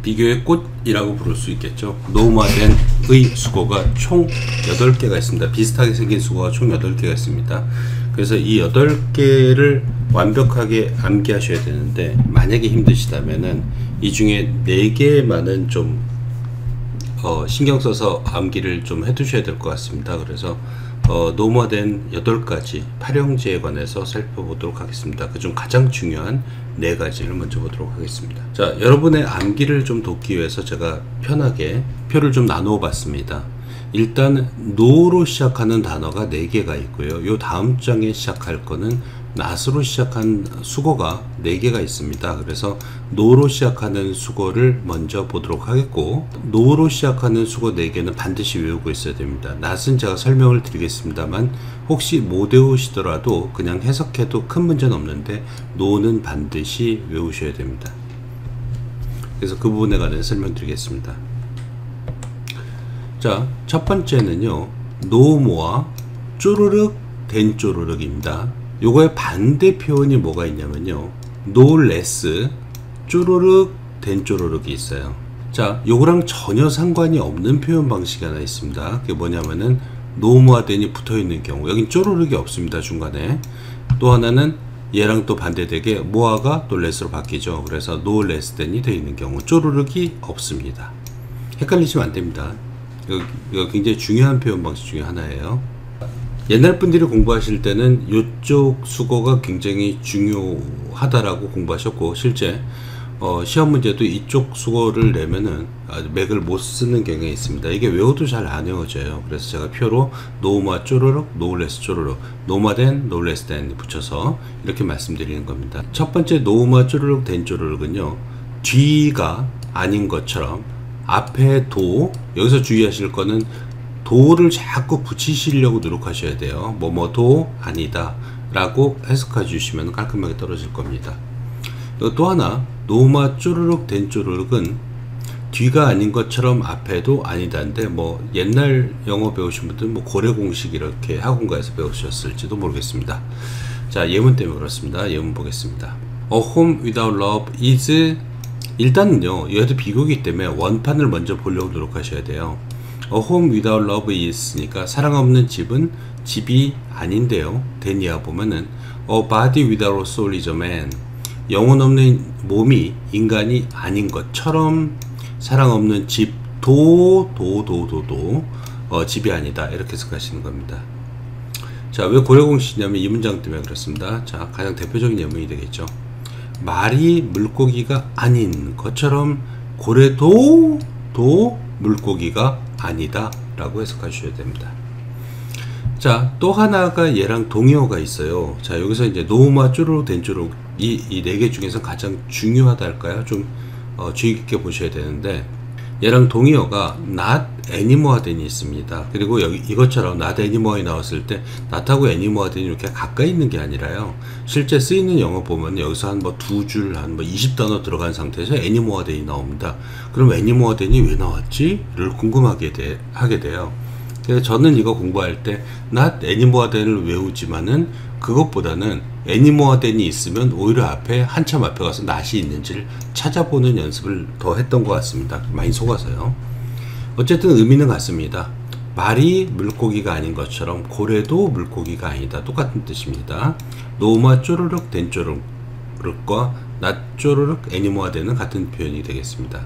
비교의 꽃이라고 부를 수 있겠죠. 노후화된 의 수거가 총 8개가 있습니다. 비슷하게 생긴 수거가 총 8개가 있습니다. 그래서 이 8개를 완벽하게 암기하셔야 되는데, 만약에 힘드시다면은 이 중에 4개만은 좀 신경 써서 암기를 좀 해두셔야 될 것 같습니다. 그래서 노후화된 8가지 팔형제에 관해서 살펴보도록 하겠습니다. 그중 가장 중요한 4가지를 먼저 보도록 하겠습니다. 자, 여러분의 암기를 좀 돕기 위해서 제가 편하게 표를 좀 나누어 봤습니다. 일단 노로 시작하는 단어가 4개가 있고요. 요 다음 장에 시작할 거는 낫으로 시작한 수거가 4개가 있습니다. 그래서 노로 시작하는 수거를 먼저 보도록 하겠고, 노로 시작하는 수거 4개는 반드시 외우고 있어야 됩니다. 낫은 제가 설명을 드리겠습니다만 혹시 못 외우시더라도 그냥 해석해도 큰 문제는 없는데, 노는 반드시 외우셔야 됩니다. 그래서 그 부분에 관해서 설명드리겠습니다. 자, 첫 번째는요, 노모와 쪼르륵 된 쪼르륵입니다. 요거의 반대 표현이 뭐가 있냐면요, no less 쪼르륵 된 쪼르륵이 있어요. 자, 요거랑 전혀 상관이 없는 표현 방식이 하나 있습니다. 그게 뭐냐면은 노모와 된이 붙어 있는 경우, 여긴 쪼르륵이 없습니다, 중간에. 또 하나는 얘랑 또 반대되게 모아가 또 less로 바뀌죠. 그래서 no less than이 되어 있는 경우 쪼르륵이 없습니다. 헷갈리시면 안 됩니다. 이거 굉장히 중요한 표현 방식 중에 하나예요. 옛날 분들이 공부하실 때는 이쪽 수거가 굉장히 중요하다라고 공부하셨고, 실제 시험 문제도 이쪽 수거를 내면은 맥을 못 쓰는 경향이 있습니다. 이게 외워도 잘 안 외워져요. 그래서 제가 표로 노마 쪼르륵, 노레스 쪼르륵, 노마된, 노레스 된 붙여서 이렇게 말씀드리는 겁니다. 첫 번째 노마 쪼르륵 된 쪼르륵은요, 뒤가 아닌 것처럼 앞에 도, 여기서 주의하실 거는 도를 자꾸 붙이시려고 노력하셔야 돼요. 뭐뭐도 아니다 라고 해석해 주시면 깔끔하게 떨어질 겁니다. 또 하나, 노마 쪼르륵 된 쪼르륵은 뒤가 아닌 것처럼 앞에도 아니다인데, 뭐 옛날 영어 배우신 분들은 뭐 고래 공식 이렇게 학원가에서 배우셨을지도 모르겠습니다. 자, 예문 때문에 그렇습니다. 예문 보겠습니다. A home without love is, 일단은요, 얘도 비교이기 때문에 원판을 먼저 보려고 노력하셔야 돼요. A home without love is니까 사랑 없는 집은 집이 아닌데요. 데니아 보면은 A body without soul is a man, 영혼 없는 몸이 인간이 아닌 것처럼 사랑 없는 집도 집이 아니다, 이렇게 해석하시는 겁니다. 자, 왜 고려공식이냐면 이 문장 때문에 그렇습니다. 자, 가장 대표적인 예문이 되겠죠. 말이 물고기가 아닌 것처럼 고래도 물고기가 아니다 라고 해석하셔야 됩니다. 자, 또 하나가 얘랑 동의어가 있어요. 자, 여기서 이제 노마 쪼르륵 된 쪼르륵, 이 4개 중에서 가장 중요하다 할까요? 좀 주의 깊게 보셔야 되는데, 얘랑 동의어가 not anymore than이 있습니다. 그리고 여기 이것처럼 not anymore이 나왔을 때 not하고 anymore than이 이렇게 가까이 있는 게 아니라요, 실제 쓰이는 영어 보면 여기서 한 뭐 2줄 한 뭐 20단어 들어간 상태에서 anymore than이 나옵니다. 그럼 anymore than이 왜 나왔지? 를 궁금하게 하게 돼요. 그래서 저는 이거 공부할 때 not anymore than을 외우지만은 그것보다는 anymore than이 있으면 오히려 앞에 한참 앞에 가서 not이 있는지를 찾아보는 연습을 더 했던 것 같습니다. 많이 속아서요. 어쨌든 의미는 같습니다. 말이 물고기가 아닌 것처럼 고래도 물고기가 아니다, 똑같은 뜻입니다. 노마 쪼르륵 된 쪼르륵과 not 쪼르륵 anymore than은 같은 표현이 되겠습니다.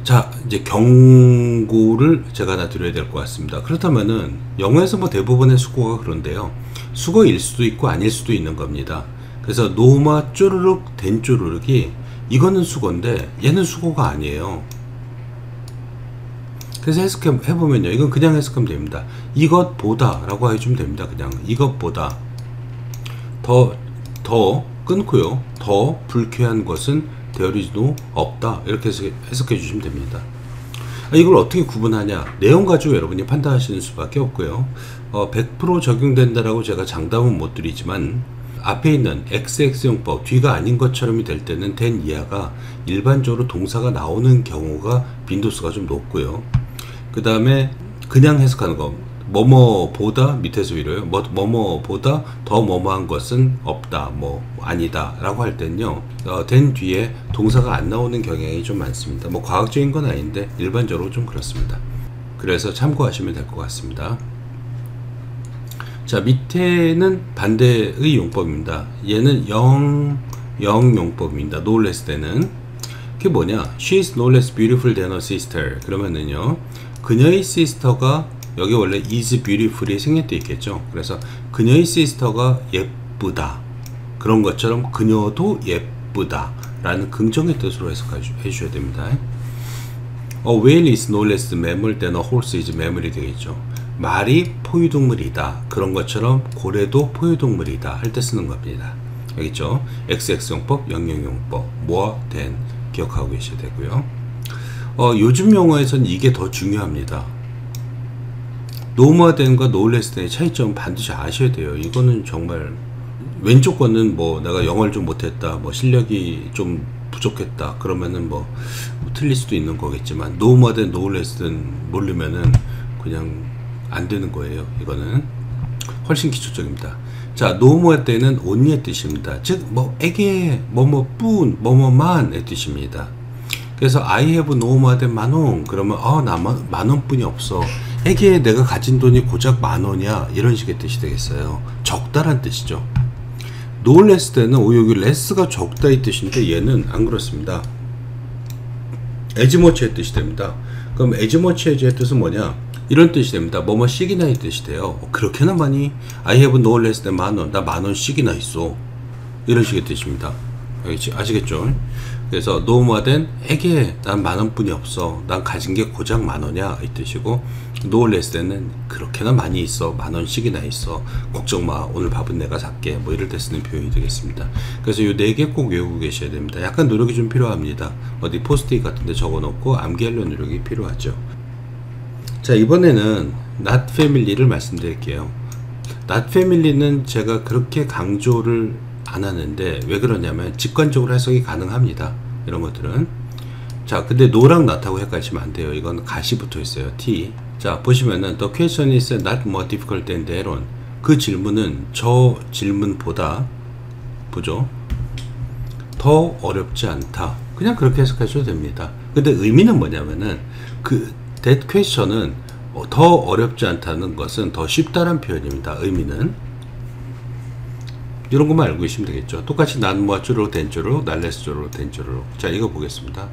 자, 이제 경고를 제가 하나 드려야 될 것 같습니다. 그렇다면은 영어에서 뭐 대부분의 수거가 그런데요, 수거일 수도 있고 아닐 수도 있는 겁니다. 그래서 노마 쪼르륵 된 쪼르륵이 이거는 수거인데 얘는 수거가 아니에요. 그래서 해보면요, 이건 그냥 해석하면 됩니다. 이것보다 라고 해주면 됩니다. 그냥 이것보다 더 끊고요, 더 불쾌한 것은 대어리도 없다, 이렇게 해석해 주시면 됩니다. 이걸 어떻게 구분하냐, 내용 가지고 여러분이 판단하시는 수밖에 없고요. 100% 적용된다라고 제가 장담은 못 드리지만, 앞에 있는 XX용법 뒤가 아닌 것처럼이 될 때는 된 이하가 일반적으로 동사가 나오는 경우가 빈도수가 좀 높고요. 그 다음에 그냥 해석하는 거, 뭐뭐보다 밑에서 위로요. 뭐뭐보다 더 뭐뭐한 것은 없다, 뭐 아니다 라고 할 때는요, 된 뒤에 동사가 안 나오는 경향이 좀 많습니다. 뭐 과학적인 건 아닌데 일반적으로 좀 그렇습니다. 그래서 참고하시면 될 것 같습니다. 자, 밑에는 반대의 용법입니다. 얘는 영용법입니다. no less than은. 그게 뭐냐? She is no less beautiful than her sister. 그러면은요, 그녀의 sister가, 여기 원래 is beautiful이 생략되어 있겠죠. 그래서 그녀의 sister가 예쁘다, 그런 것처럼 그녀도 예쁘다 라는 긍정의 뜻으로 해석해 주셔야 됩니다. A whale is no less mammal than a horse is mammal이 되겠죠. 말이 포유동물이다, 그런 것처럼 고래도 포유동물이다 할 때 쓰는 겁니다. 알겠죠? XX용법, 영영용법, more than 기억하고 계셔야 되고요. 요즘 용어에서는 이게 더 중요합니다. 노모아 된과 노레스 된의 차이점 반드시 아셔야 돼요. 이거는 정말, 왼쪽 거는 뭐 내가 영어를 좀 못했다, 뭐 실력이 좀 부족했다 그러면은 뭐 틀릴 수도 있는 거겠지만, 노모아 된 노레스 된 모르면은 그냥 안 되는 거예요. 이거는 훨씬 기초적입니다. 자, 노모아 때는 only의 뜻입니다. 즉, 뭐 에게, 뭐뭐뿐, 뭐뭐만의 뜻입니다. 그래서 I have no more than 만원, 그러면 나 만원뿐이 없어. 에게 내가 가진 돈이 고작 만원이야, 이런 식의 뜻이 되겠어요. 적다란 뜻이죠. no less 때는 여기 less가 적다 이 뜻인데, 얘는 안 그렇습니다. as much의 뜻이 됩니다. 그럼 as much의 뜻은 뭐냐? 이런 뜻이 됩니다. 뭐뭐씩이나 이 뜻이 돼요. 그렇게나 많이? I have no less than 만원, 나 만원씩이나 있어, 이런 식의 뜻입니다. 아시겠죠? 그래서 no more than 에게 난 만원뿐이 없어, 난 가진 게 고작 만원이야, 이 뜻이고, no less than은 그렇게나 많이 있어, 만원씩이나 있어, 걱정 마, 오늘 밥은 내가 살게, 뭐 이럴 때 쓰는 표현이 되겠습니다. 그래서 이 4개 꼭 외우고 계셔야 됩니다. 약간 노력이 좀 필요합니다. 어디 포스트잇 같은 데 적어 놓고 암기하려는 노력이 필요하죠. 자, 이번에는 not family를 말씀드릴게요. not family는 제가 그렇게 강조를 안 하는데, 왜 그러냐면 직관적으로 해석이 가능합니다, 이런 것들은. 자, 근데 no랑 not하고 헷갈리시면 안 돼요. 이건 가시 붙어 있어요, t. 자, 보시면은 the question is not more difficult than that one. 그 질문은 저 질문보다, 보죠, 더 어렵지 않다, 그냥 그렇게 해석하셔도 됩니다. 근데 의미는 뭐냐면은 that question은 더 어렵지 않다는 것은 더 쉽다는 표현입니다. 의미는 이런 것만 알고 계시면 되겠죠. 똑같이 난 뭐가 쪼르륵 된 쪼르륵, 날레스 쪼르륵 된 쪼르륵. 자, 이거 보겠습니다.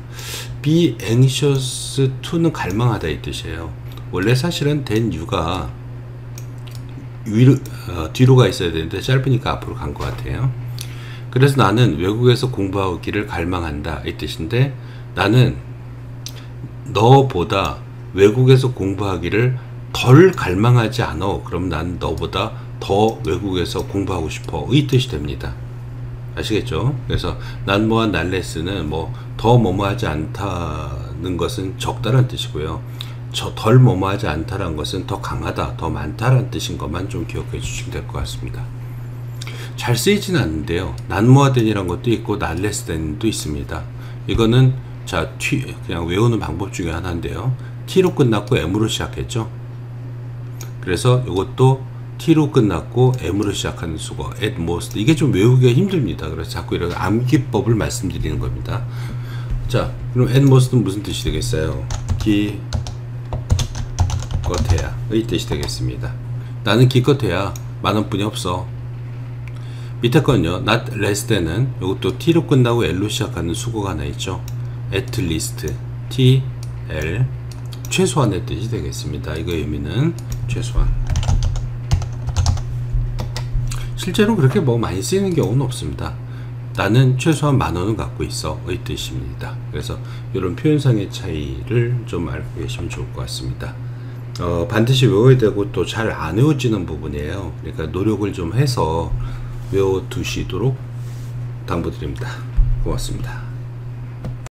be anxious to는 갈망하다 이 뜻이에요. 원래 사실은 then you가 뒤로 가 있어야 되는데 짧으니까 앞으로 간 것 같아요. 그래서 나는 외국에서 공부하기를 갈망한다 이 뜻인데, 나는 너보다 외국에서 공부하기를 덜 갈망하지 않아. 그럼 난 너보다 더 외국에서 공부하고 싶어 이 뜻이 됩니다. 아시겠죠? 그래서 난 뭐와 날레스는 뭐 더 뭐뭐하지 않다는 것은 적다란 뜻이고요. 덜 뭐뭐하지 않다란 것은 더 강하다, 더 많다란 뜻인 것만 좀 기억해 주시면 될 것 같습니다. 잘 쓰이지는 않는데요. 난 뭐와 된이란 것도 있고 날레스 된도 있습니다. 이거는 자, 그냥 외우는 방법 중에 하나인데요. t로 끝났고 m으로 시작했죠. 그래서 이것도 t로 끝났고 m으로 시작하는 수거, at most. 이게 좀 외우기가 힘듭니다. 그래서 자꾸 이런 암기법을 말씀드리는 겁니다. 자, 그럼 at most는 무슨 뜻이 되겠어요? 기껏해야 의 뜻이 되겠습니다. 나는 기껏해야 만원뿐이 없어. 밑에 건요, not less than은 이것도 t로 끝나고 l로 시작하는 수거가 하나 있죠. at least, t, l, 최소한의 뜻이 되겠습니다. 이거 의미는 최소한. 실제로 그렇게 뭐 많이 쓰이는 경우는 없습니다. 나는 최소한 만원은 갖고 있어 의 뜻입니다. 그래서 이런 표현상의 차이를 좀 알고 계시면 좋을 것 같습니다. 반드시 외워야 되고 또 잘 안 외워지는 부분이에요. 그러니까 노력을 좀 해서 외워두시도록 당부드립니다. 고맙습니다.